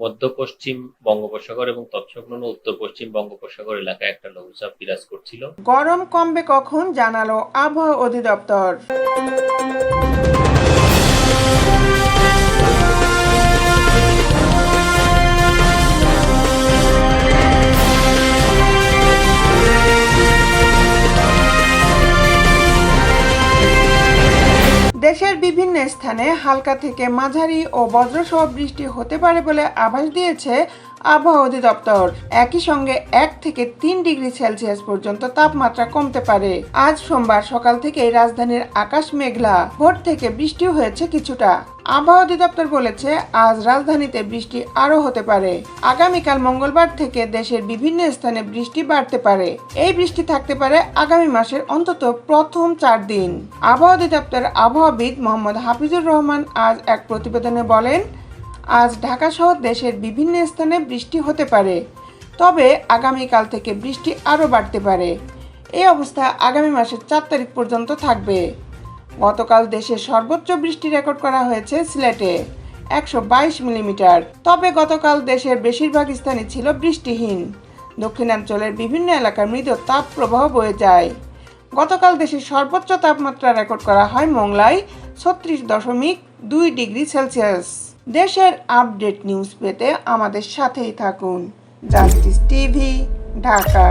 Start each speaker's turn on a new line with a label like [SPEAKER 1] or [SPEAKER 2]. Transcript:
[SPEAKER 1] মধ্য-পশ্চিম বঙ্গোপসাগর এবং তৎসংলগ্ন উত্তর-পশ্চিম বঙ্গোপসাগর এলাকায় একটা লঘুচাপ বিরাজ করছিল।
[SPEAKER 2] গরম কমবে কখন জানালো আবহাওয়া অধিদপ্তর। দেশের বিভিন্ন স্থানে হালকা থেকে মাঝারি ও বজ্রসহ বৃষ্টি হতে পারে বলে আভাস দিয়েছে আবহাওয়া অধিদপ্তর। একই সঙ্গে 1 থেকে 3 ডিগ্রি সেলসিয়াস পর্যন্ত তাপমাত্রা কমতে পারে। আজ সোমবার সকাল থেকেই রাজধানীর আকাশ মেঘলা, ভোর থেকে বৃষ্টি হয়েছে কিছুটা। আবহাওয়া অধিদপ্তর বলেছে আজ রাজধানীতে বৃষ্টি আরও হতে পারে। আগামীকাল মঙ্গলবার থেকে দেশের বিভিন্ন স্থানে বৃষ্টি বাড়তে পারে। এই বৃষ্টি থাকতে পারে আগামী মাসের অন্তত প্রথম 4 দিন। আবহাওয়া অধিদপ্তরের আবহাওয়াবিদ মোহাম্মদ হাফিজুর রহমান আজ এক প্রতিবেদনে বলেন, আজ ঢাকা সহ দেশের বিভিন্ন স্থানে বৃষ্টি হতে পারে, তবে আগামীকাল থেকে বৃষ্টি আরও বাড়তে পারে। এই অবস্থা আগামী মাসের 4 তারিখ পর্যন্ত থাকবে। গতকাল দেশের সর্বোচ্চ বৃষ্টি রেকর্ড করা হয়েছে সিলেটে 122 মিলিমিটার। তবে গতকাল দেশের বেশিরভাগ স্থানই ছিল বৃষ্টিহীন। দক্ষিণাঞ্চলের বিভিন্ন এলাকার মৃদু তাপ প্রবাহ বয়ে যায়। গতকাল দেশের সর্বোচ্চ তাপমাত্রা রেকর্ড করা হয় মোংলায় 36.2 ডিগ্রি সেলসিয়াস। দেশের আপডেট নিউজ পেতে আমাদের সাথেই থাকুন। Justice TV, Dhaka.